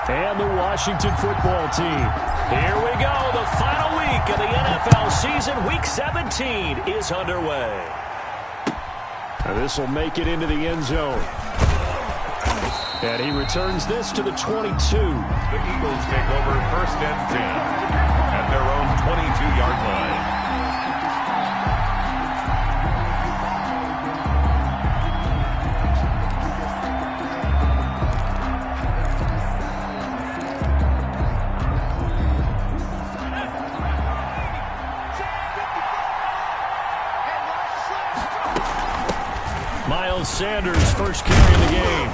and the Washington football team. Here we go. The final week of the NFL season. Week 17 is underway. This will make it into the end zone. And he returns this to the 22. The Eagles take over 1st and 10 at their own 22-yard line. Sanders first carry of the game.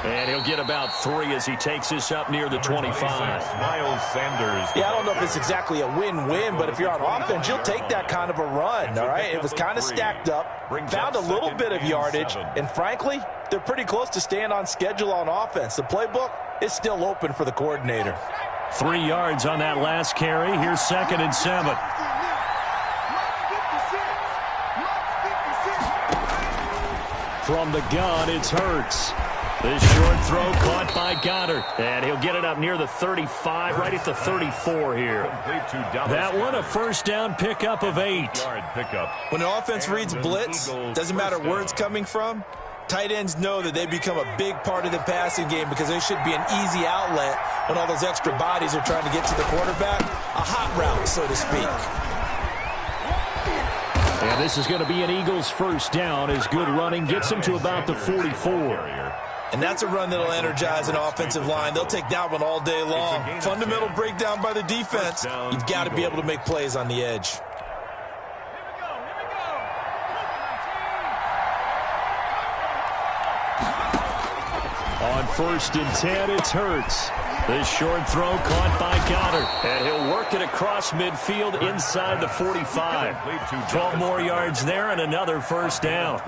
And he'll get about 3 as he takes this up near the 25. Miles Sanders. Yeah, I don't know if it's exactly a win-win, but if you're on offense, you'll take that kind of a run, all right? It was kind of stacked up, found a little bit of yardage, and frankly, they're pretty close to staying on schedule on offense. The playbook is still open for the coordinator. 3 yards on that last carry. Here's 2nd and 7. From the gun, it's Hurts. This short throw caught by Goddard. And he'll get it up near the 35, right at the 34 here. That one, a first down pickup of 8. When an offense reads blitz, doesn't matter where it's coming from, tight ends know that they become a big part of the passing game because they should be an easy outlet when all those extra bodies are trying to get to the quarterback. A hot route, so to speak. And this is going to be an Eagles first down as good running gets them to about the 44. And that's a run that'll energize an offensive line. They'll take that one all day long. Fundamental breakdown by the defense. You've got to be able to make plays on the edge. On 1st and 10, it's Hurts. This short throw caught by Goddard. And he'll work it across midfield inside the 45. 12 more yards there and another first down.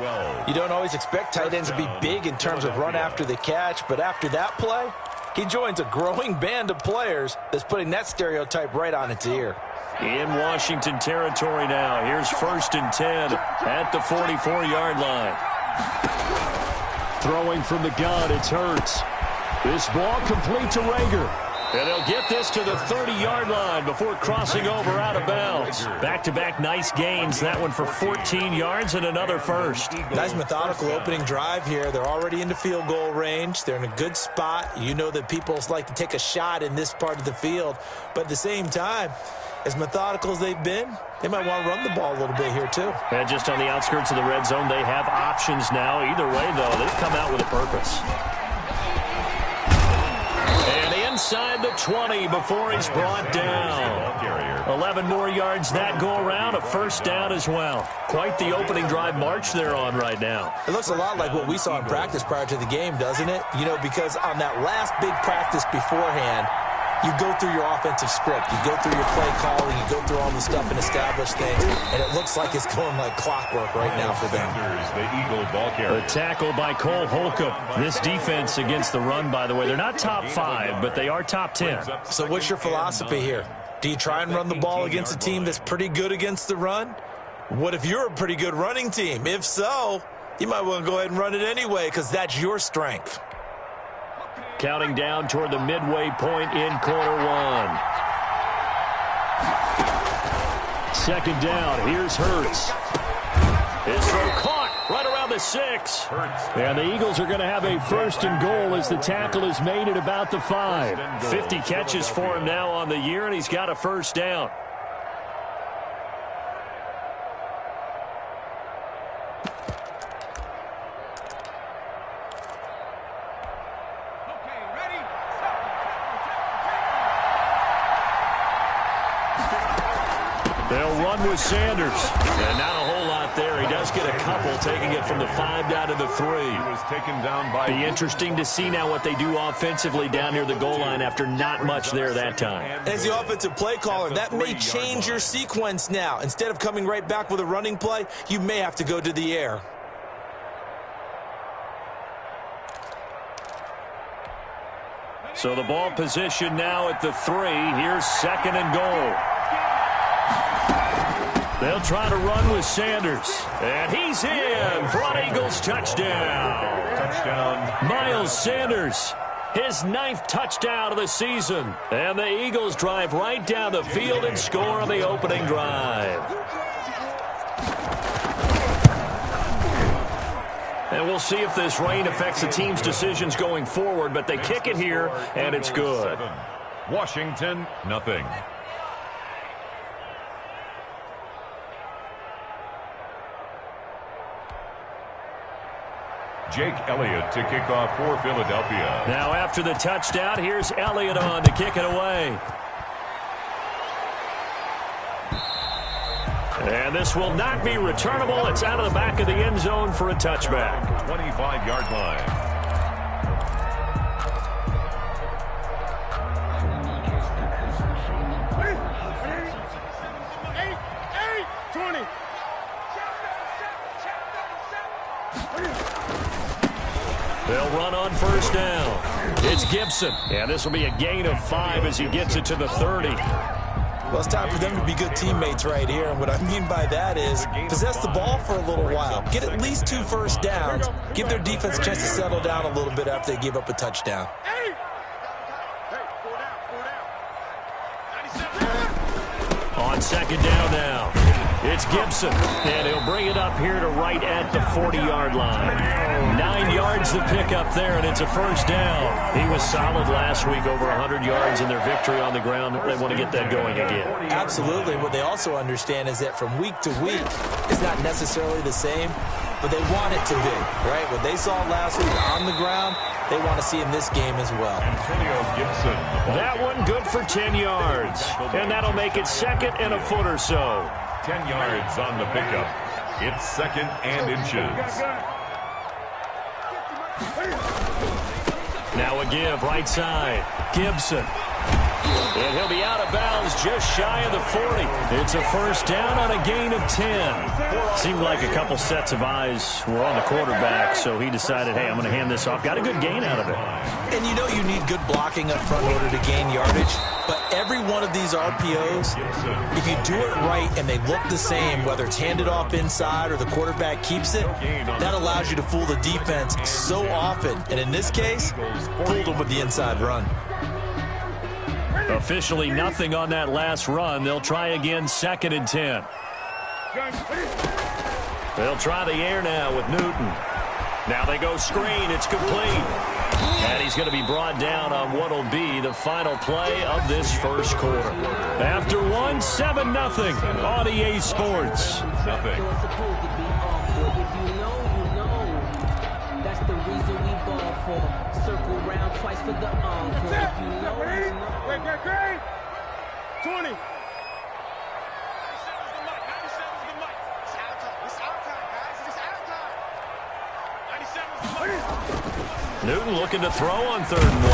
You don't always expect tight ends to be big in terms of run after the catch, but after that play, he joins a growing band of players that's putting that stereotype right on its ear. In Washington territory now. Here's 1st and 10 at the 44-yard line. Throwing from the gun, it's Hurts. This ball complete to Rager. And they'll get this to the 30-yard line before crossing over out of bounds. Back-to-back nice gains. That one for 14 yards and another first. Nice methodical opening drive here. They're already into field goal range. They're in a good spot. You know that people like to take a shot in this part of the field. But at the same time, as methodical as they've been, they might want to run the ball a little bit here too. And just on the outskirts of the red zone, they have options now. Either way, though, they've come out with a purpose. Inside the 20 before he's brought down. 11 more yards that go around, a first down as well. Quite the opening drive march they're on right now. It looks a lot like what we saw in practice prior to the game, doesn't it? You know, because on that last big practice beforehand, you go through your offensive script. You go through your play calling. You go through all the stuff and establish things. And it looks like it's going like clockwork right now for them. The tackle by Cole Holcomb. This defense against the run, by the way, they're not top 5, but they are top 10. So what's your philosophy here? Do you try and run the ball against a team that's pretty good against the run? What if you're a pretty good running team? If so, you might want to go ahead and run it anyway because that's your strength. Counting down toward the midway point in quarter 1. 2nd down. Here's Hurts. His throw caught right around the 6. And the Eagles are going to have a 1st and goal as the tackle is made at about the 5. 50 catches for him now on the year, and he's got a first down. They'll run with Sanders. And not a whole lot there. He does get a couple, taking it from the 5 down to the 3. He was taken down by. Be interesting to see now what they do offensively down near the goal line after not much there that time. As the offensive play caller, that may change your sequence now. Instead of coming right back with a running play, you may have to go to the air. So the ball position now at the 3. Here's 2nd and goal. They'll try to run with Sanders. And he's in for an Eagles touchdown. Miles Sanders. his 9th touchdown of the season. And the Eagles drive right down the field and score on the opening drive. And we'll see if this rain affects the team's decisions going forward, but they kick it here, and it's good. Washington, nothing. Jake Elliott to kick off for Philadelphia. Now after the touchdown, here's Elliott on to kick it away. And this will not be returnable. It's out of the back of the end zone for a touchback. 25-yard line. They'll run on first down. It's Gibson. And this will be a gain of 5 as he gets it to the 30. Well, it's time for them to be good teammates right here. And what I mean by that is possess the ball for a little while. Get at least 2 first downs. Give their defense a chance to settle down a little bit after they give up a touchdown. On second down now, it's Gibson. And he'll bring it up here to right at the 40-yard line. 9 yards to pick up there, and it's a first down. He was solid last week, over 100 yards in their victory on the ground. They want to get that going again. Absolutely. What they also understand is that from week to week, it's not necessarily the same, but they want it to be, right? What they saw last week on the ground, they want to see in this game as well. Antonio Gibson. That one good for 10 yards, and that'll make it second and a foot or so. 10 yards on the pickup. It's second and inches. Now a give right side. Gibson. And he'll be out of bounds just shy of the 40. It's a first down on a gain of 10. Seemed like a couple sets of eyes were on the quarterback, so he decided, hey, I'm going to hand this off. Got a good gain out of it. And you know you need good blocking up front in order to gain yardage. But every one of these RPOs, if you do it right and they look the same, whether it's handed off inside or the quarterback keeps it, that allows you to fool the defense so often. And in this case, fooled them with the inside run. Officially nothing on that last run. They'll try again, second and 10. They'll try the air now with Newton. Now they go screen. It's complete. And he's going to be brought down on what will be the final play of this first quarter. After 1, 7-0 on EA Sports. Nothing. That's the reason we ball for. Circle round twice for the encore. If you know, you know. Wait, 20. 97's the mic. It's our time. It's our time, guys. It's our time. 97's the mic. Newton looking to throw on 3rd and 1.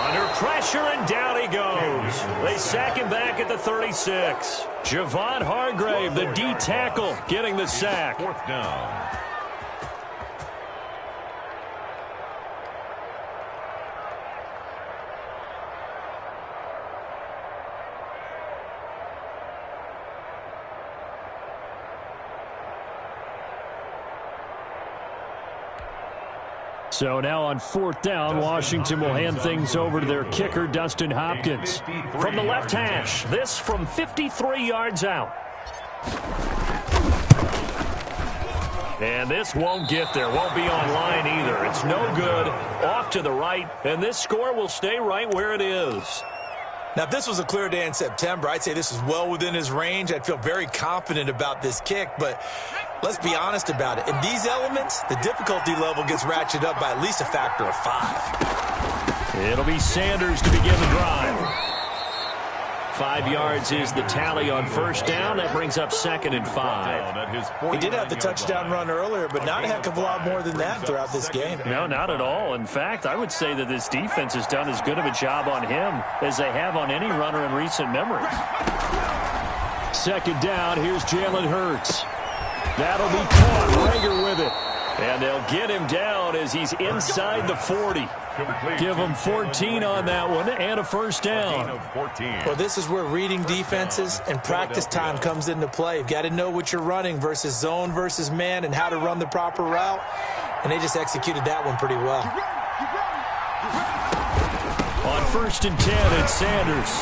Under pressure, and down he goes. They sack him back at the 36. Javon Hargrave, the D tackle, getting the sack. 4th down. So now on 4th down, Washington will hand things over to their kicker, Dustin Hopkins. From the left hash, this from 53 yards out. And this won't get there, won't be on line either. It's no good, off to the right, and this score will stay right where it is. Now, if this was a clear day in September, I'd say this is well within his range. I'd feel very confident about this kick, but let's be honest about it. In these elements, the difficulty level gets ratcheted up by at least a factor of 5. It'll be Sanders to begin the drive. 5 yards is the tally on first down. That brings up 2nd and 5. He did have the touchdown run earlier, but not a heck of a lot more than that throughout this game. No, not at all. In fact, I would say that this defense has done as good of a job on him as they have on any runner in recent memory. 2nd down, here's Jalen Hurts. That'll be caught. Rager with it. And they'll get him down as he's inside the 40. Give him 14 on that one and a first down. Well, this is where reading defenses and practice time comes into play. You've got to know what you're running versus zone versus man and how to run the proper route. And they just executed that one pretty well. first and 10. It's Sanders.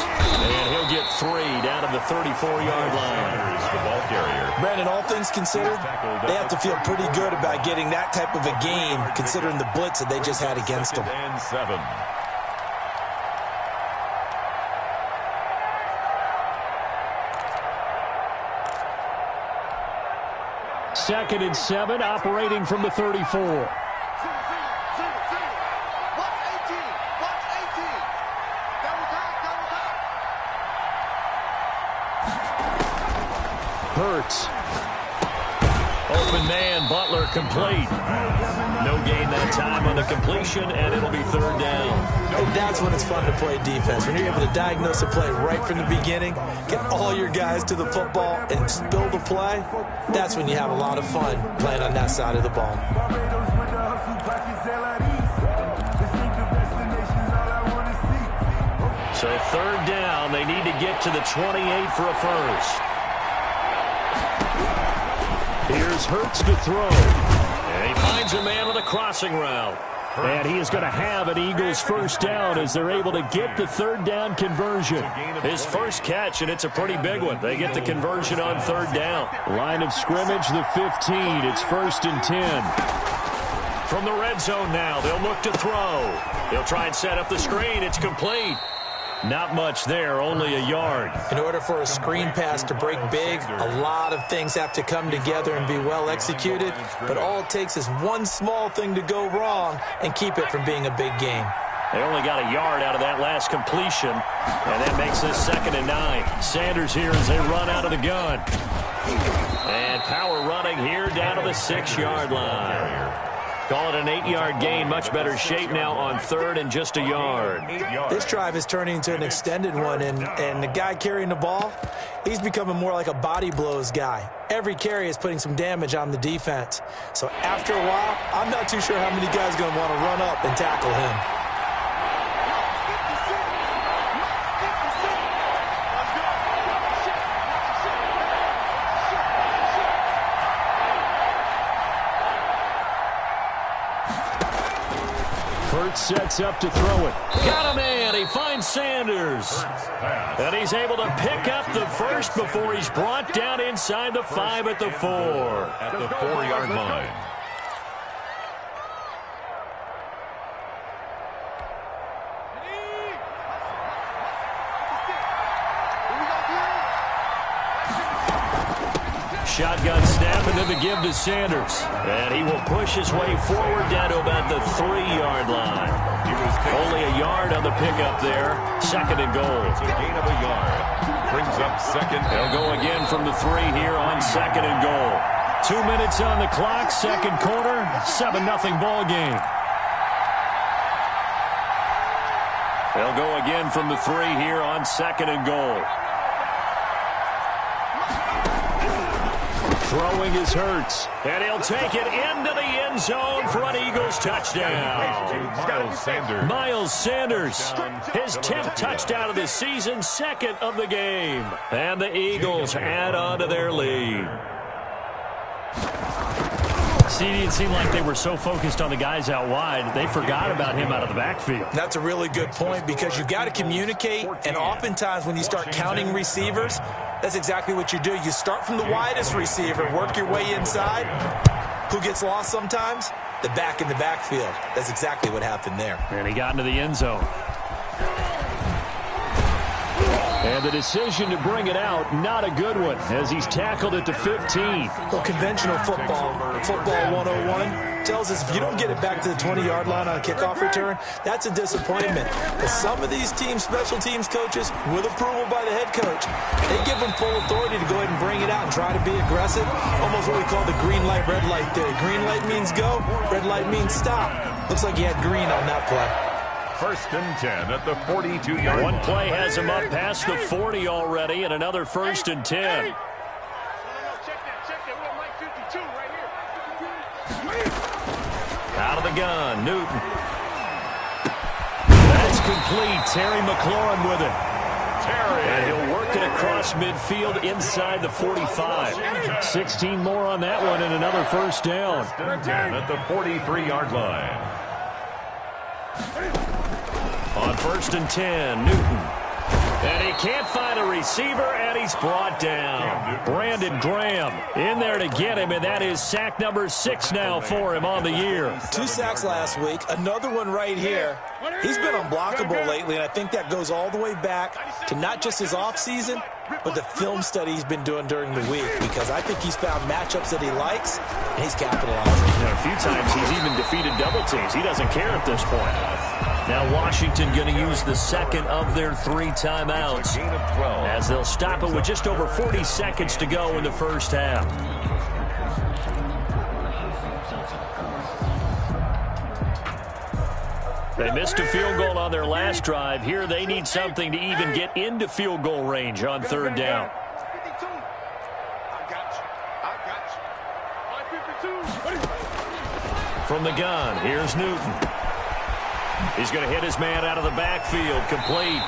And he'll get 3 down to the 34-yard line. The ball carrier. Brandon, all things considered, they have to feel pretty good about getting that type of a game, considering the blitz that they just had against them. And 7. Second and 7, operating from the 34. Hurts. Open man, Butler complete. No gain that time on the completion, and it'll be third down. And that's when it's fun to play defense. When you're able to diagnose a play right from the beginning, get all your guys to the football, and build a play, that's when you have a lot of fun playing on that side of the ball. So third down, they need to get to the 28 for a first. Here's Hurts to throw. And he finds a man with a crossing route. And he is going to have an Eagles first down as they're able to get the third down conversion. His first catch, and it's a pretty big one. They get the conversion on third down. Line of scrimmage, the 15. It's first and 10. From the red zone now, they'll look to throw. They'll try and set up the screen. It's complete. Not much there, only a yard. In order for a screen pass to break big, a lot of things have to come together and be well executed, but all it takes is one small thing to go wrong and keep it from being a big game. They only got a yard out of that last completion, and that makes this second and 9. Sanders here as they run out of the gun. And power running here down to the 6-yard line. Call it an 8-yard gain. Much better shape now on third and just a yard. This drive is turning into an extended one, and the guy carrying the ball, he's becoming more like a body blows guy. Every carry is putting some damage on the defense. So after a while, I'm not too sure how many guys are going to want to run up and tackle him. Sets up to throw it. Got a man. He finds Sanders. And he's able to pick up the first before he's brought down inside the 5 at the 4. At the 4-yard line. Shotgun snap and then the give to Sanders. And he will push his way forward down to about the 3-yard line. Only a yard on the pickup there. Second and goal. It's a gain of a yard. Brings up second. They'll go again from the 3 here on second and goal. 2 minutes on the clock, second quarter, 7-0 ball game. They'll go again from the 3 here on second and goal. Throwing is Hurts, and he'll take it into the end zone for an Eagles touchdown. Miles Sanders, his 10th touchdown of the season, second of the game. And the Eagles add on to their lead. See, it didn't seem like they were so focused on the guys out wide, they forgot about him out of the backfield. That's a really good point because you got to communicate, and oftentimes when you start counting receivers, that's exactly what you do. You start from the widest receiver, work your way inside. Who gets lost sometimes? The back in the backfield. That's exactly what happened there. And he got into the end zone. And the decision to bring it out, not a good one, as he's tackled at the 15. Well, conventional football 101, tells us if you don't get it back to the 20-yard line on a kickoff return, that's a disappointment. But some of these team special teams coaches, with approval by the head coach, they give them full authority to go ahead and bring it out and try to be aggressive. Almost what we call the green light, red light theory. Green light means go, red light means stop. Looks like he had green on that play. First and 10 at the 42-yard line. One play has him up past the 40 already, and another first and 10. Check that. We have Mike 52 right here. Out of the gun, Newton. That's complete. Terry McLaurin with it. And he'll work it across midfield inside the 45. 16 more on that one and another first down. First and 10 at the 43-yard line. On first and 10. Newton. And he can't find a receiver, and he's brought down. Brandon Graham in there to get him, and that is sack number 6 now for him on the year. 2 sacks last week, another one right here. He's been unblockable lately, and I think that goes all the way back to not just his offseason, but the film study he's been doing during the week, because I think he's found matchups that he likes, and he's capitalizing. A few times he's even defeated double teams. He doesn't care at this point. Now Washington going to use the second of their 3 timeouts as they'll stop it with just over 40 seconds to go in the first half. They missed a field goal on their last drive. Here they need something to even get into field goal range on 3rd down. From the gun, here's Newton. He's going to hit his man out of the backfield, complete.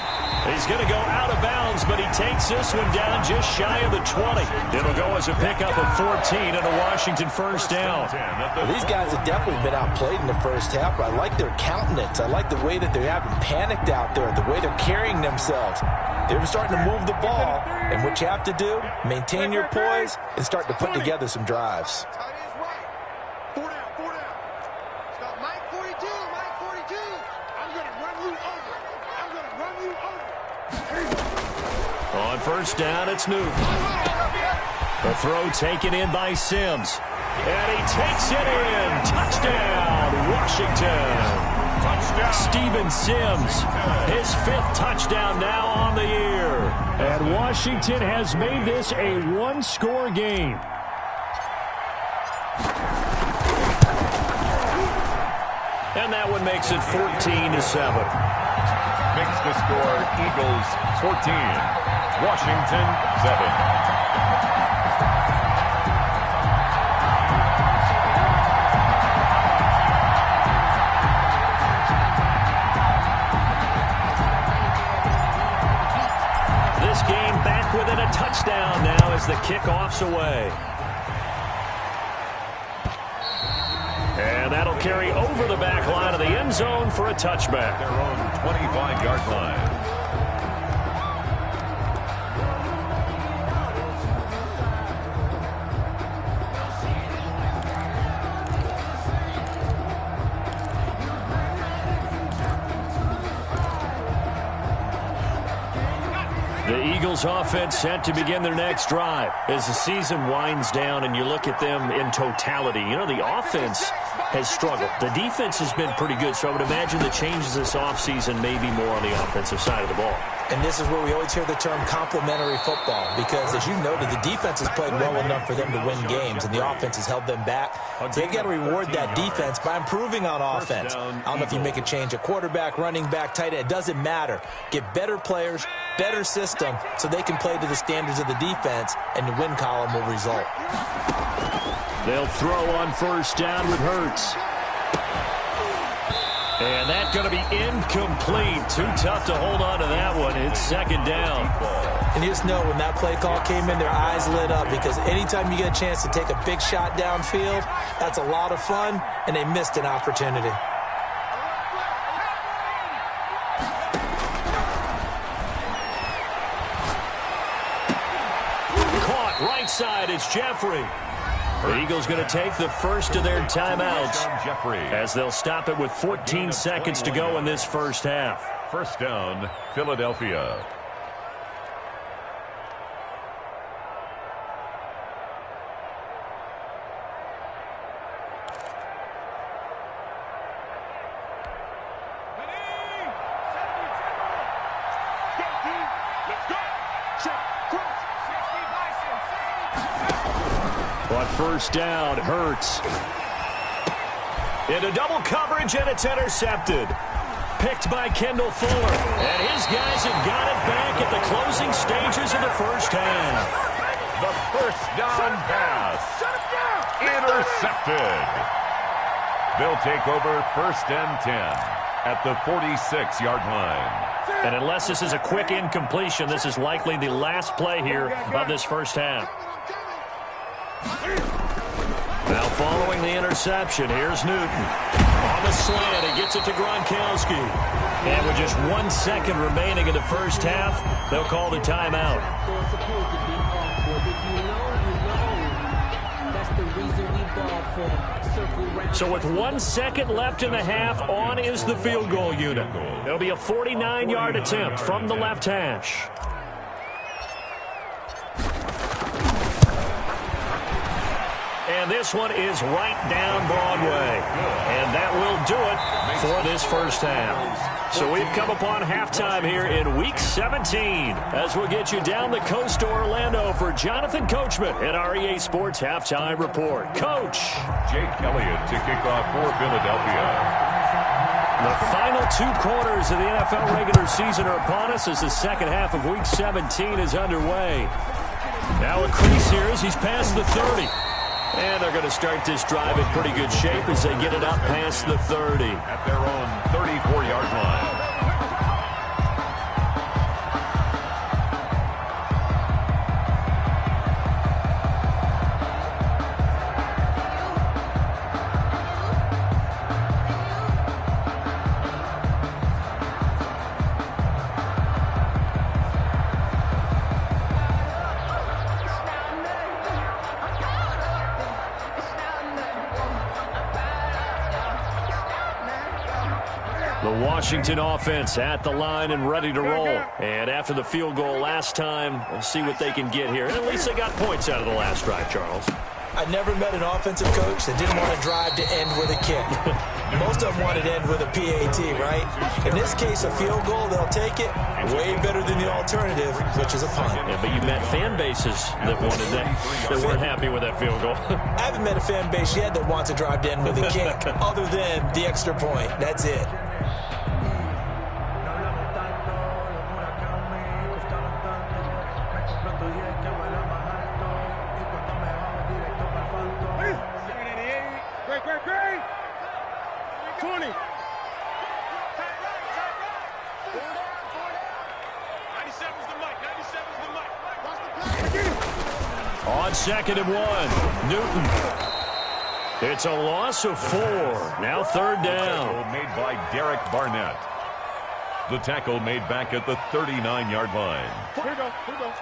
He's going to go out of bounds, but he takes this one down just shy of the 20. It'll go as a pickup of 14 and a Washington first down. Well, these guys have definitely been outplayed in the first half, but I like their countenance. I like the way that they haven't panicked out there, the way they're carrying themselves. They're starting to move the ball, and what you have to do, maintain your poise and start to put together some drives. On first down, it's Newton. The throw taken in by Sims. And he takes it in. Touchdown, Washington. Touchdown. Steven Sims, his 5th touchdown now on the year. And Washington has made this a 1-score game. And that one makes it 14-7. Makes the score Eagles 14, Washington 7. This game back within a touchdown now as the kickoff's away. And that'll carry over the back line of the end zone for a touchback. Their own 25-yard line. The Eagles offense set to begin their next drive. As the season winds down and you look at them in totality, you know, the offense has struggled. The defense has been pretty good, so I would imagine the changes this offseason may be more on the offensive side of the ball. And this is where we always hear the term complementary football, because as you noted, the defense has played well enough for them to win games, and the offense has held them back. So they've got to reward that defense by improving on offense. I don't know if you make a change at quarterback, running back, tight end. It doesn't matter. Get better players, better system, so they can play to the standards of the defense, and the win column will result. They'll throw on first down with Hurts. And that's going to be incomplete. Too tough to hold on to that one. It's 2nd down. And you just know when that play call came in, their eyes lit up, because anytime you get a chance to take a big shot downfield, that's a lot of fun, and they missed an opportunity. Caught right side. It's Jeffrey. The Eagles going to take the first of their timeouts as they'll stop it with 14 seconds to go in this first half. First down, Philadelphia. On first down, Hurts. Into double coverage, and it's intercepted. Picked by Kendall Fuller. And his guys have got it back at the closing stages of the first half. The first down pass. Intercepted. They'll take over 1st and 10 at the 46-yard line. And unless this is a quick incompletion, this is likely the last play here of this first half. Now following the interception, here's Newton. On the slant, he gets it to Gronkowski. And with just 1 second remaining in the first half, they'll call the timeout. So with 1 second left in the half, on is the field goal unit. It'll be a 49-yard attempt from the left hash. And this one is right down Broadway. And that will do it for this first half. So we've come upon halftime here in Week 17 as we'll get you down the coast to Orlando for Jonathan Coachman at our EA Sports Halftime Report. Coach. Jake Elliott to kick off for Philadelphia. The final 2 quarters of the NFL regular season are upon us as the second half of Week 17 is underway. Now a crease here as he's past the 30. And they're going to start this drive in pretty good shape as they get it up past the 30. At their own 34-yard line. Washington offense at the line and ready to roll. And after the field goal last time, we'll see what they can get here. And at least they got points out of the last drive, Charles. I never met an offensive coach that didn't want to drive to end with a kick. Most of them wanted to end with a PAT, right? In this case, a field goal, they'll take it. Way better than the alternative, which is a punt. Yeah, but you met fan bases that wanted that, that weren't happy with that field goal. I haven't met a fan base yet that wants to drive to end with a kick, other than the extra point. That's it. On 2nd and 1, Newton. It's a loss of 4. Now 3rd down. Made by Derek Barnett. The tackle made back at the 39-yard line. Here we go. Here we go.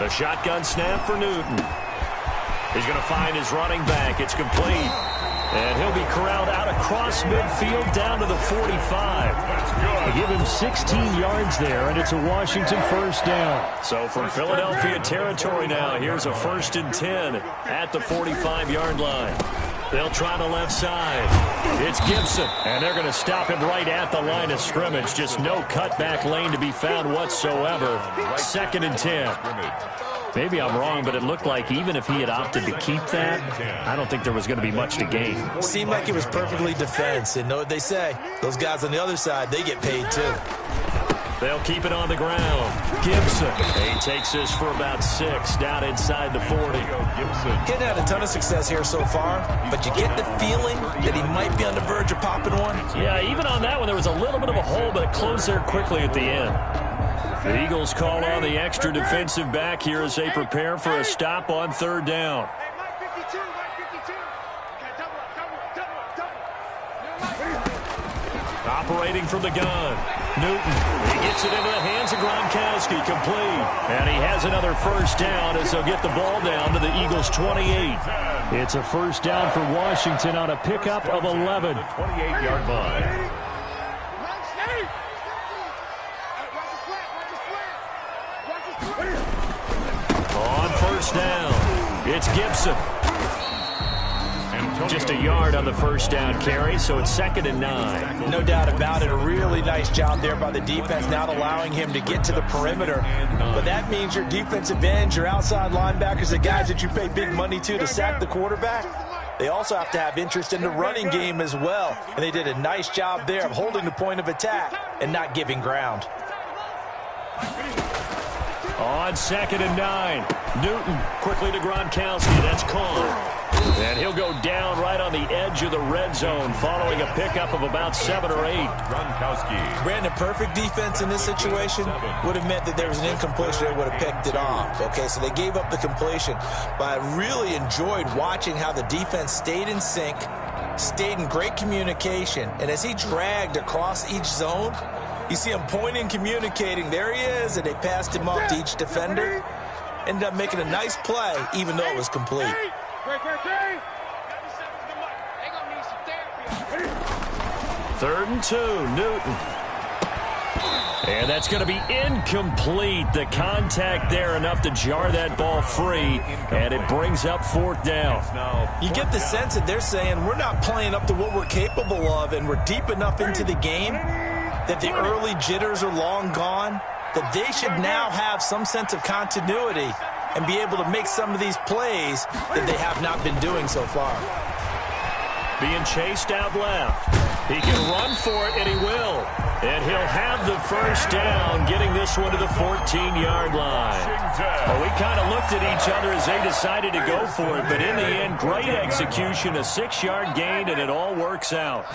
A shotgun snap for Newton. He's going to find his running back. It's complete. And he'll be corralled out across midfield down to the 45. They give him 16 yards there, and it's a Washington first down. So from Philadelphia territory now, here's a 1st and 10 at the 45-yard line. They'll try the left side. It's Gibson, and they're going to stop him right at the line of scrimmage. Just no cutback lane to be found whatsoever. 2nd and 10. Maybe I'm wrong, but it looked like even if he had opted to keep that, I don't think there was going to be much to gain. Seemed like it was perfectly defense. And know what they say? Those guys on the other side, they get paid too. They'll keep it on the ground. Gibson. He takes this for about 6 down inside the 40. Getting had a ton of success here so far, but you get the feeling that he might be on the verge of popping one. Yeah, even on that one, there was a little bit of a hole, but it closed there quickly at the end. The Eagles call on the extra defensive back here as they prepare for a stop on 3rd down. Operating from the gun, Newton. He gets it into the hands of Gronkowski, complete. And he has another first down as they'll get the ball down to the Eagles' 28. It's a first down for Washington on a pickup of 11. 28-yard line. On 1st down, it's Gibson. Just a yard on the first down carry, so it's 2nd and 9. No doubt about it. A really nice job there by the defense, not allowing him to get to the perimeter. But that means your defensive ends, your outside linebackers, the guys that you pay big money to sack the quarterback, they also have to have interest in the running game as well. And they did a nice job there of holding the point of attack and not giving ground. On 2nd and 9, Newton quickly to Gronkowski. That's caught. And he'll go down right on the edge of the red zone following a pickup of about 7 or 8. Gronkowski. Brandon, perfect defense in this situation would have meant that there was an incompletion. They would have picked it off. Okay, so they gave up the completion. But I really enjoyed watching how the defense stayed in sync, stayed in great communication. And as he dragged across each zone, you see him pointing, communicating. There he is, and they passed him off to each defender. Ended up making a nice play, even though it was complete. Third and 2, Newton. And that's going to be incomplete. The contact there enough to jar that ball free, and it brings up 4th down. You get the sense that they're saying we're not playing up to what we're capable of, and we're deep enough into the game that the early jitters are long gone, that they should now have some sense of continuity and be able to make some of these plays that they have not been doing so far. Being chased out left. He can run for it, and he will. And he'll have the first down, getting this one to the 14-yard line. Well, we kind of looked at each other as they decided to go for it, but in the end, great execution, a 6-yard gain, and it all works out.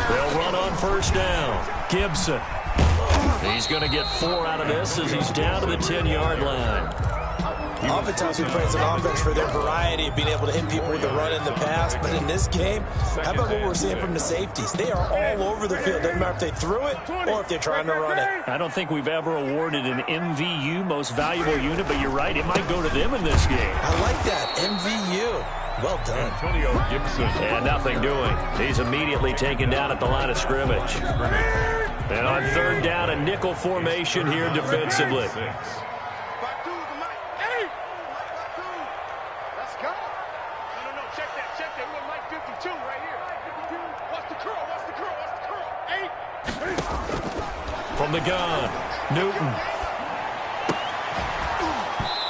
They'll run on first down. Gibson. He's going to get 4 out of this as he's down to the 10-yard line. Oftentimes we praise an offense for their variety of being able to hit people with the run in the pass, but in this game, how about what we're seeing from the safeties? They are all over the field. Doesn't matter if they threw it or if they're trying to run it. I don't think we've ever awarded an MVU, most valuable unit, but you're right, it might go to them in this game. I like that, MVU. Well done. Antonio Gibson. And nothing doing. He's immediately taken down at the line of scrimmage. And on third down, a nickel formation here defensively. From the gun, Newton.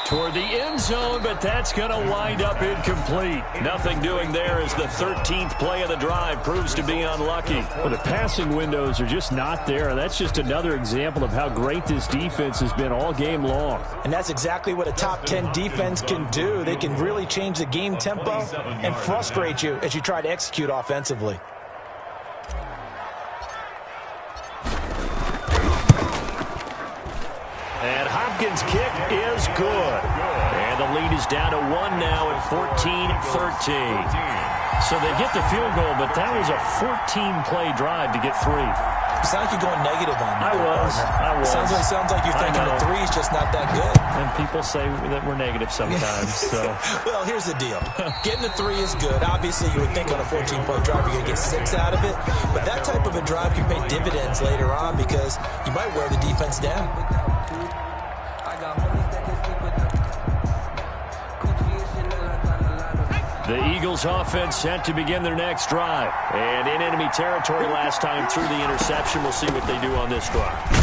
Toward the end zone, but that's going to wind up incomplete. Nothing doing there as the 13th play of the drive proves to be unlucky. Well, the passing windows are just not there. That's just another example of how great this defense has been all game long. And that's exactly what a top 10 defense can do. They can really change the game tempo and frustrate you as you try to execute offensively. And Hopkins' kick is good. And the lead is down to 1 now at 14-13. So they get the field goal, but that was a 14-play drive to get 3. You sound like you're going negative on me. I was. Sounds like you're thinking the 3 is just not that good. And people say that we're negative sometimes. So. Well, here's the deal. Getting the 3 is good. Obviously, you would think on a 14-play drive you're going to get 6 out of it. But that type of a drive can pay dividends later on because you might wear the defense down. The Eagles offense set to begin their next drive. And in enemy territory last time through the interception. We'll see what they do on this drive.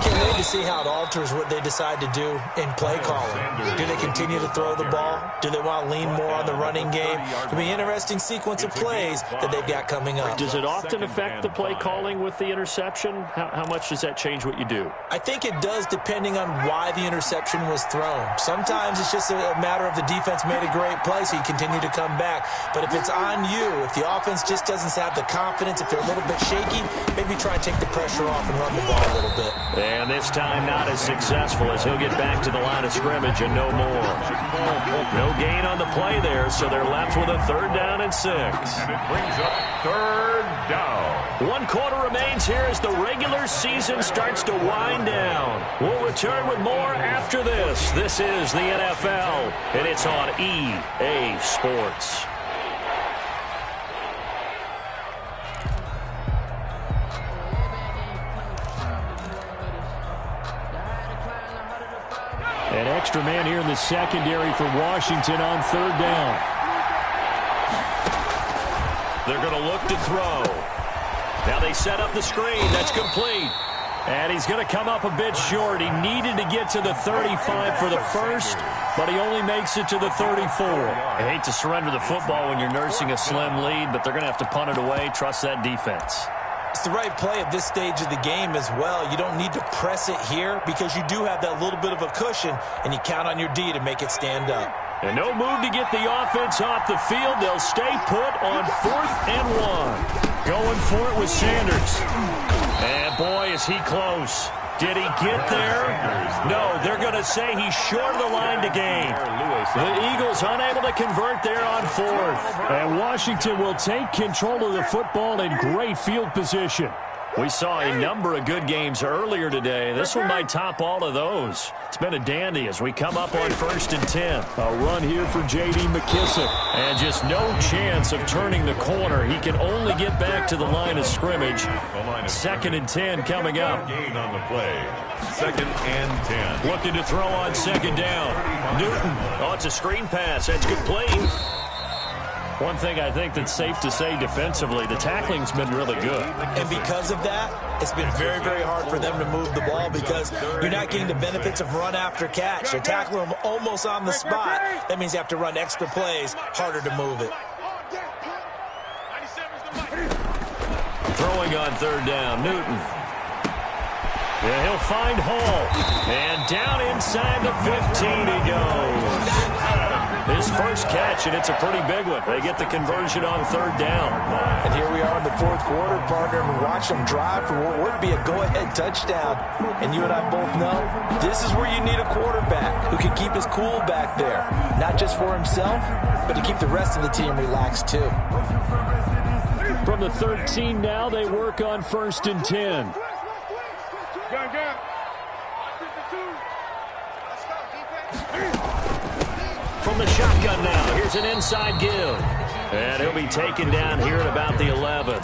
Can't wait to see how it alters what they decide to do in play calling. Do they continue to throw the ball? Do they want to lean more on the running game? It'll be an interesting sequence of plays that they've got coming up. Does it often affect the play calling with the interception? How much does that change what you do? I think it does depending on why the interception was thrown. Sometimes it's just a matter of the defense made a great play, so you continue to come back. But if it's on you, if the offense just doesn't have the confidence, if they're a little bit shaky, maybe try and take the pressure off and run the ball a little bit. And this time not as successful as he'll get back to the line of scrimmage and no more. No gain on the play there, so they're left with a 3rd down and 6. And it brings up 3rd down. 1 quarter remains here as the regular season starts to wind down. We'll return with more after this. This is the NFL, and it's on EA Sports. An extra man here in the secondary for Washington on 3rd down. They're going to look to throw. Now they set up the screen. That's complete. And he's going to come up a bit short. He needed to get to the 35 for the first, but he only makes it to the 34. I hate to surrender the football when you're nursing a slim lead, but they're going to have to punt it away. Trust that defense. It's the right play at this stage of the game as well. You don't need to press it here because you do have that little bit of a cushion, and you count on your D to make it stand up. And no move to get the offense off the field. They'll stay put on 4th and 1. Going for it with Sanders. And boy, is he close. Did he get there? No, they're going to say he's short of the line to gain. The Eagles unable to convert there on 4th. And Washington will take control of the football in great field position. We saw a number of good games earlier today. This one might top all of those. It's been a dandy as we come up on 1st and 10. A run here for J.D. McKissic. And just no chance of turning the corner. He can only get back to the line of scrimmage. 2nd and 10 coming up. Gain on the play. 2nd and 10. Looking to throw on 2nd down. Newton. Oh, it's a screen pass. That's complete. One thing I think that's safe to say defensively, the tackling's been really good. And because of that, it's been very, very hard for them to move the ball because you're not getting the benefits of run after catch. They're tackling them almost on the spot. That means you have to run extra plays, harder to move it. Throwing on 3rd down, Newton. Yeah, he'll find Hall. And down inside the 15 he goes. His first catch, and it's a pretty big one. They get the conversion on 3rd down. And here we are in the 4th quarter, partner, and we watch them drive for what would be a go-ahead touchdown. And you and I both know this is where you need a quarterback who can keep his cool back there. Not just for himself, but to keep the rest of the team relaxed, too. From the 13 now, they work on 1st and 10. From the shotgun now, here's an inside give. And he'll be taken down here at about the 11.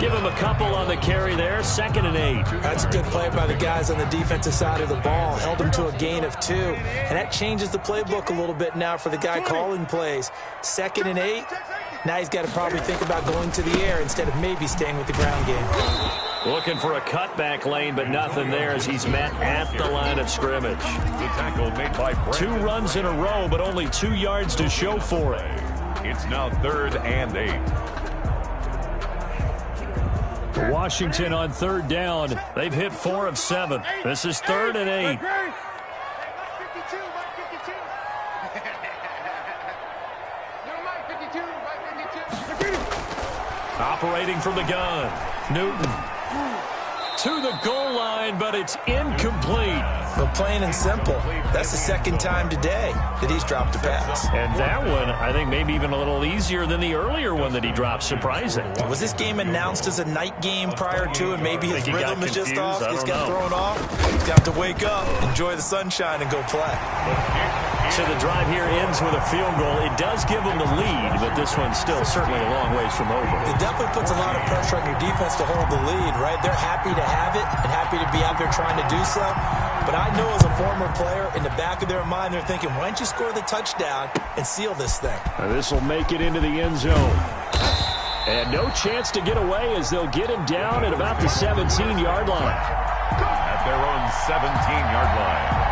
Give him a couple on the carry there, 2nd and 8. That's a good play by the guys on the defensive side of the ball. Held him to a gain of 2. And that changes the playbook a little bit now for the guy calling plays. 2nd and 8. Now he's got to probably think about going to the air instead of maybe staying with the ground game. Looking for a cutback lane, but nothing there as he's met at the line of scrimmage. The tackle made by 2 runs in a row, but only 2 yards to show for it. It's now 3rd and 8. Washington on 3rd down. They've hit 4 of 7. This is 3rd and 8. Operating from the gun. Newton. To the goal line, but it's incomplete. But plain and simple, that's the 2nd time today that he's dropped a pass. And that one, I think, maybe even a little easier than the earlier one that he dropped. Surprising. Was this game announced as a night game prior to, and maybe his rhythm is just off? He's got thrown off. He's got to wake up, enjoy the sunshine, and go play. So the drive here ends with a field goal. It does give them the lead, but this one's still certainly a long ways from over. It definitely puts a lot of pressure on your defense to hold the lead, right? They're happy to have it and happy to be out there trying to do so. But I know as a former player, in the back of their mind, they're thinking, why don't you score the touchdown and seal this thing? This will make it into the end zone. And no chance to get away as they'll get him down at about the 17-yard line. At their own 17-yard line.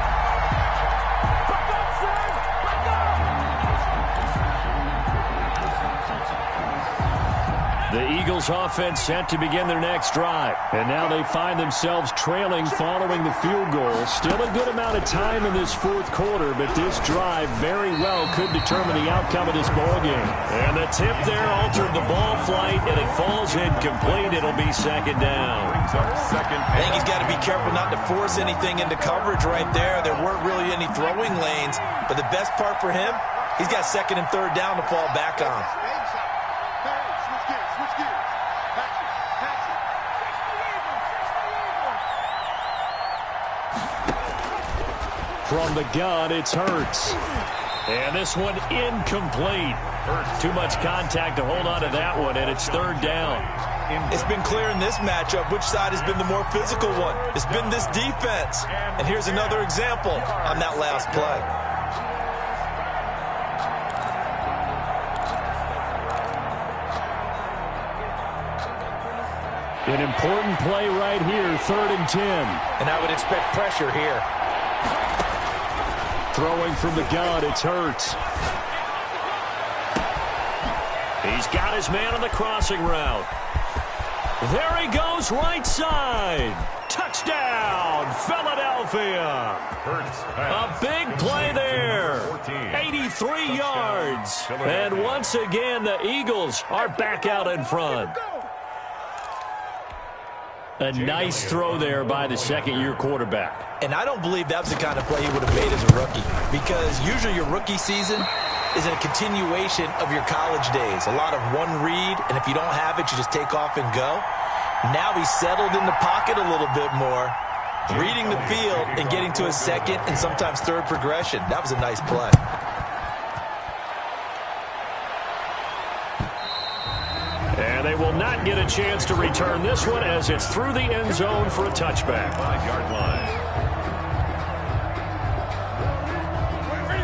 The Eagles offense set to begin their next drive. And now they find themselves trailing following the field goal. Still a good amount of time in this 4th quarter, but this drive very well could determine the outcome of this ball game. And the tip there altered the ball flight, and it falls incomplete. It'll be 2nd down. I think he's got to be careful not to force anything into coverage right there. There weren't really any throwing lanes, but the best part for him, he's got 2nd and 3rd down to fall back on. From the gun, it's Hurts. And this one incomplete. Too much contact to hold on to that one, and it's 3rd down. It's been clear in this matchup which side has been the more physical one. It's been this defense. And here's another example on that last play. An important play right here, 3rd and 10. And I would expect pressure here. Throwing from the gun, it's Hurts. He's got his man on the crossing route. There he goes, right side. Touchdown, Philadelphia. A big play there. 83 yards. And once again, the Eagles are back out in front. A nice throw there by the second-year quarterback. And I don't believe that was the kind of play he would have made as a rookie, because usually your rookie season is a continuation of your college days. A lot of one read, and if you don't have it, you just take off and go. Now he's settled in the pocket a little bit more, reading the field and getting to his second and sometimes third progression. That was a nice play. And they will not get a chance to return this one as it's through the end zone for a touchback. 5-yard line.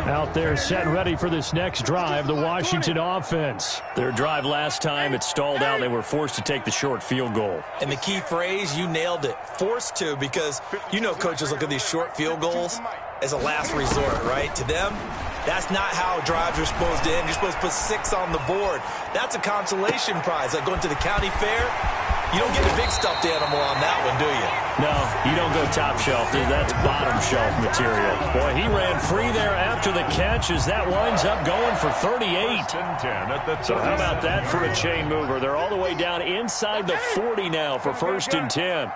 Out there set ready for this next drive, the Washington offense. Their drive last time, it stalled out. They were forced to take the short field goal. And the key phrase, you nailed it, forced to, because you know coaches look at these short field goals as a last resort, right? To them, that's not how drives are supposed to end. You're supposed to put 6 on the board. That's a consolation prize. Like going to the county fair, you don't get a big stuffed animal on that one, do you? No, you don't go top shelf. That's bottom shelf material. Boy, he ran free there after the catch as that winds up going for 38. So how about that for a chain mover? They're all the way down inside the 40 now for 1st and 10.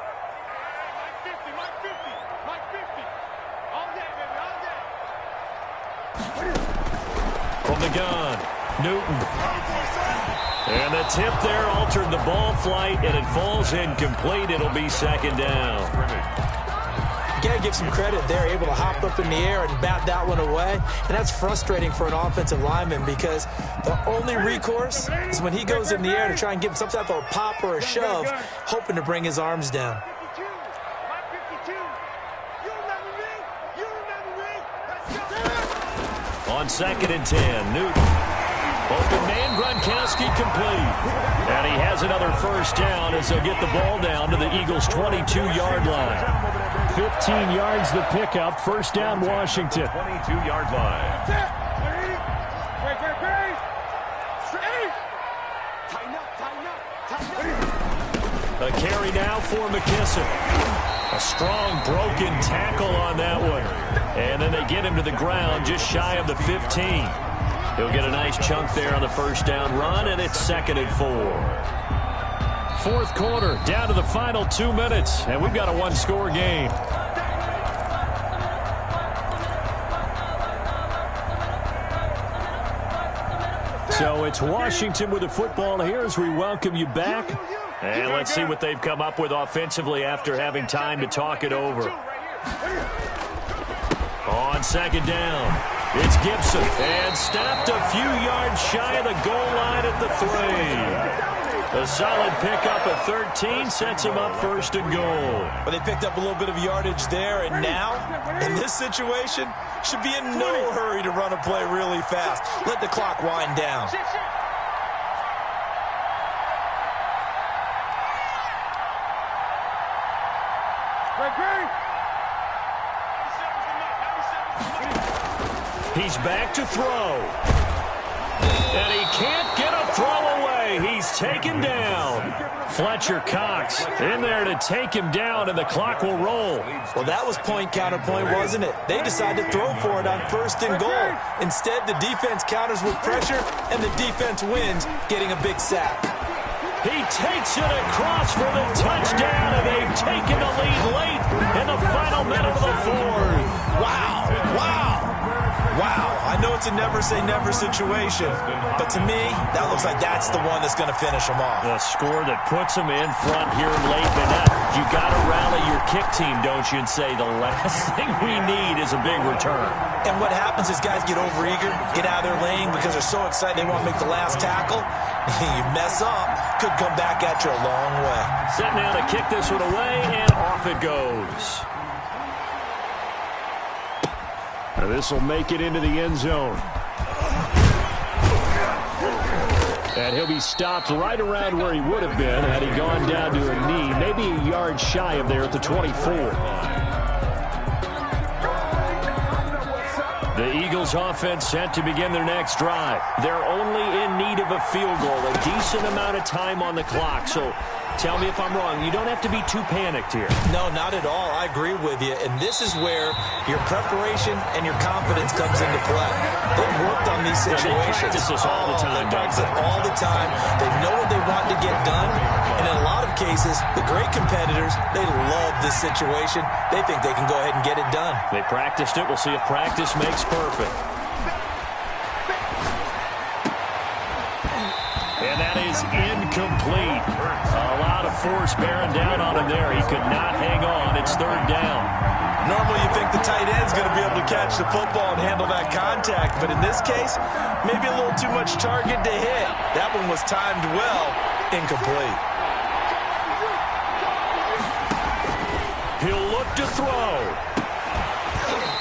From the gun, Newton. And the tip there altered the ball flight, and it falls incomplete. It'll be 2nd down. You got to give some credit there, able to hop up in the air and bat that one away. And that's frustrating for an offensive lineman because the only recourse is when he goes in the air to try and give some type of a pop or a shove, hoping to bring his arms down. On 2nd and 10, Newton. Open man, Gronkowski complete. And he has another 1st down as they'll get the ball down to the Eagles' 22-yard line. 15 yards the pickup, 1st down Washington. 22-yard line. A carry now for McKissick. A strong broken tackle on that one. And then they get him to the ground just shy of the 15. He'll get a nice chunk there on the 1st down run, and it's 2nd and 4. 4th quarter, down to the final 2 minutes, and we've got a one-score game. So it's Washington with the football here as we welcome you back. And let's see what they've come up with offensively after having time to talk it over. On 2nd down, it's Gibson. And stopped a few yards shy of the goal line at the 3. A solid pickup at 13 sets him up 1st and goal. But they picked up a little bit of yardage there, and now, in this situation, should be in no hurry to run a play really fast. Let the clock wind down. He's back to throw. And he can't get a throw away. He's taken down. Fletcher Cox in there to take him down, and the clock will roll. Well, that was point counterpoint, wasn't it? They decided to throw for it on 1st and goal. Instead, the defense counters with pressure, and the defense wins, getting a big sack. He takes it across for the touchdown, and they've taken the lead late in the final minute of the 4th. Wow, wow. Wow, I know it's a never-say-never situation, but to me, that looks like that's the one that's going to finish them off. The score that puts them in front here late, but you got to rally your kick team, don't you, and say the last thing we need is a big return. And what happens is guys get overeager, get out of their lane because they're so excited they want to make the last tackle. You mess up, could come back at you a long way. Set now to kick this one away, and off it goes. This will make it into the end zone. And he'll be stopped right around where he would have been had he gone down to a knee, maybe a yard shy of there at the 24. The Eagles offense set to begin their next drive. They're only in need of a field goal, a decent amount of time on the clock. So tell me if I'm wrong. You don't have to be too panicked here. No, not at all. I agree with you. And this is where your preparation and your confidence comes into play. They've worked on these situations. They practice this all the time. They practice it all the time. They know what they want to get done. And in a lot of cases, the great competitors, they love this situation. They think they can go ahead and get it done. They practiced it. We'll see if practice makes perfect. And that is incomplete. A lot of force bearing down on him there. He could not hang on. It's third down. Normally you think the tight end's going to be able to catch the football and handle that contact, but in this case, maybe a little too much target to hit. That one was timed well, incomplete. He'll look to throw.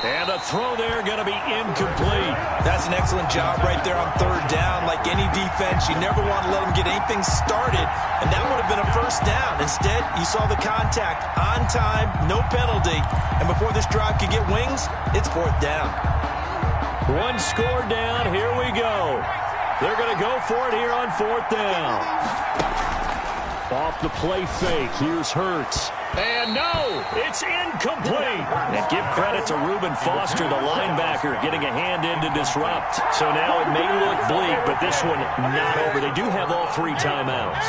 And a throw there going to be incomplete. That's an excellent job right there on third down. Like any defense, you never want to let them get anything started, and that would have been a first down. Instead, you saw the contact on time, no penalty, and before this drive could get wings, it's fourth down. One score down. Here we go. They're going to go for it here on fourth down. Off the play fake. Here's Hurts. And no, it's incomplete. And give credit to Reuben Foster, the linebacker, getting a hand in to disrupt. So now it may look bleak, but this one not over. They do have all three timeouts.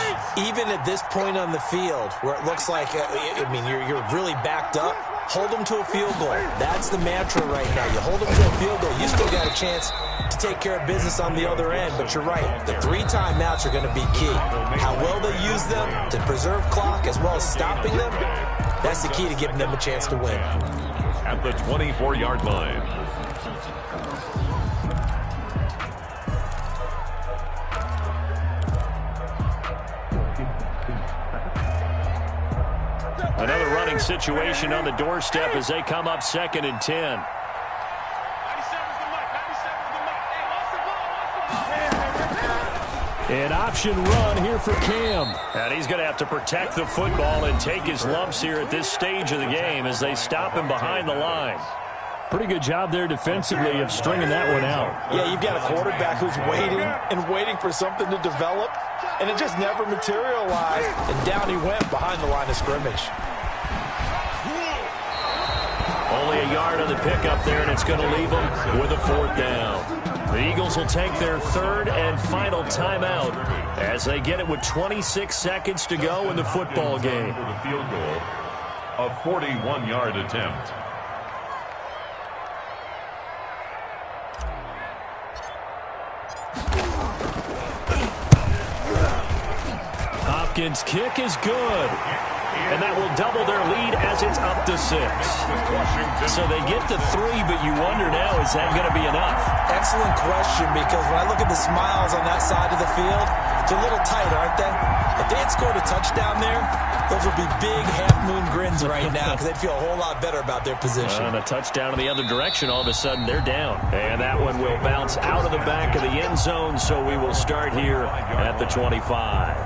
Even at this point on the field, where it looks like, you're really backed up, hold them to a field goal. That's the mantra right now. You hold them to a field goal, you still got a chance to take care of business on the other end. But you're right, the three timeouts are going to be key. How well they use them to preserve clock as well as stopping them, that's the key to giving them a chance to win. At the 24-yard line. Another running situation on the doorstep as they come up 2nd and 10. An option run here for Cam. And he's going to have to protect the football and take his lumps here at this stage of the game as they stop him behind the line. Pretty good job there defensively of stringing that one out. Yeah, you've got a quarterback who's waiting for something to develop, and it just never materialized, and down he went behind the line of scrimmage. Only a yard on the pickup there, and it's going to leave them with a fourth down. The Eagles will take their third and final timeout as they get it with 26 seconds to go in the football game. For the field goal, a 41-yard attempt. Hopkins' kick is good. And that will double their lead as it's up to 6. So they get to 3, but you wonder now, is that going to be enough? Excellent question, because when I look at the smiles on that side of the field, they're a little tight, aren't they? If they had scored a touchdown there, those would be big half-moon grins right now because they'd feel a whole lot better about their position. And a touchdown in the other direction, all of a sudden they're down. And that one will bounce out of the back of the end zone, so we will start here at the 25.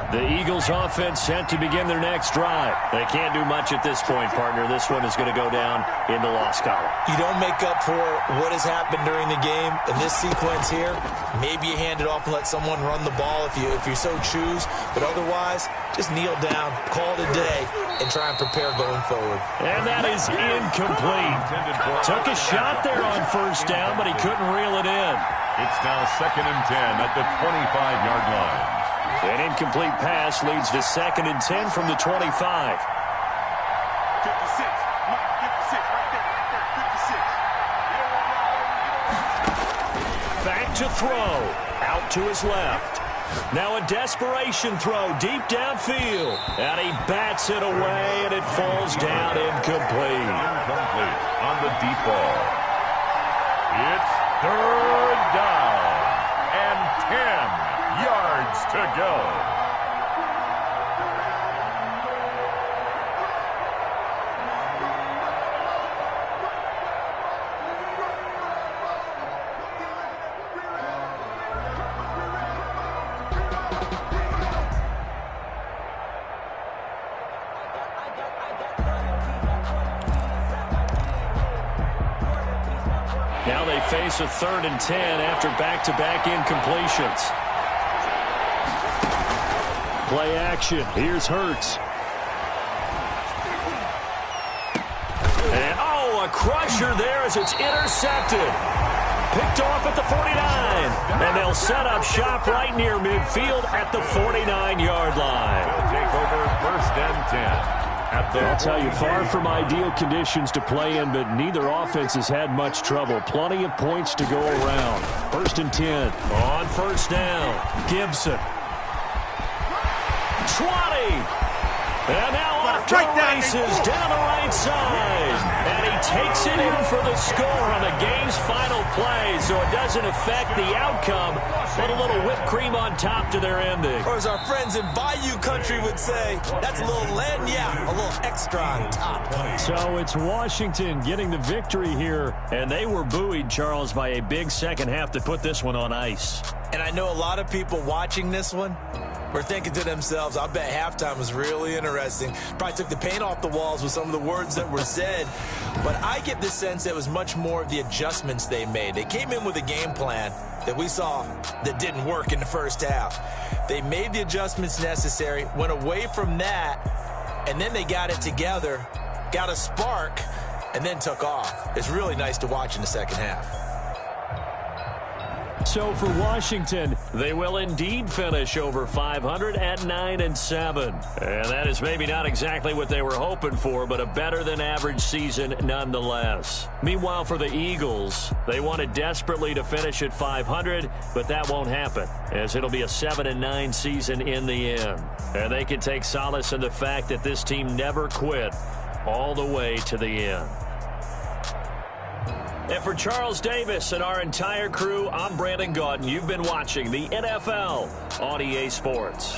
The Eagles offense set to begin their next drive. They can't do much at this point, partner. This one is going to go down in the loss column. You don't make up for what has happened during the game. In this sequence here, maybe you hand it off and let someone run the ball if you so choose. But otherwise, just kneel down, call it a day, and try and prepare going forward. And that is incomplete. Took a shot there on first down, but he couldn't reel it in. It's now 2nd and 10 at the 25-yard line. An incomplete pass leads to 2nd and 10 from the 25. 56. Mike, 56. Right there. 56. Back to throw. Out to his left. Now a desperation throw deep downfield. And he bats it away, and it falls down incomplete. Incomplete on the deep ball. It's third down and 10 yards to go. Now they face a 3rd and 10 after back-to-back incompletions. Play action. Here's Hurts. And, oh, a crusher there as it's intercepted. Picked off at the 49. And they'll set up shop right near midfield at the 49-yard line. They'll take over 1st and 10. I'll tell you, far from ideal conditions to play in, but neither offense has had much trouble. Plenty of points to go around. 1st and 10. On 1st down, Gibson. 20. And now off to the races down the right side. And he takes it in for the score on the game's final play, so it doesn't affect the outcome, but a little whipped cream on top to their ending. Or as our friends in Bayou Country would say, that's a little lagniappe, a little extra on top. So it's Washington getting the victory here, and they were buoyed, Charles, by a big second half to put this one on ice. And I know a lot of people watching this one were thinking to themselves, I bet halftime was really interesting. Probably took the paint off the walls with some of the words that were said. But I get the sense that it was much more of the adjustments they made. They came in with a game plan that we saw that didn't work in the first half. They made the adjustments necessary, went away from that, and then they got it together, got a spark, and then took off. It's really nice to watch in the second half. So for Washington, they will indeed finish over 500 at 9-7. And that is maybe not exactly what they were hoping for, but a better than average season nonetheless. Meanwhile, for the Eagles, they wanted desperately to finish at 500, but that won't happen, as it'll be a 7-9 season in the end. And they can take solace in the fact that this team never quit all the way to the end. And for Charles Davis and our entire crew, I'm Brandon Gaudin. You've been watching the NFL on EA Sports.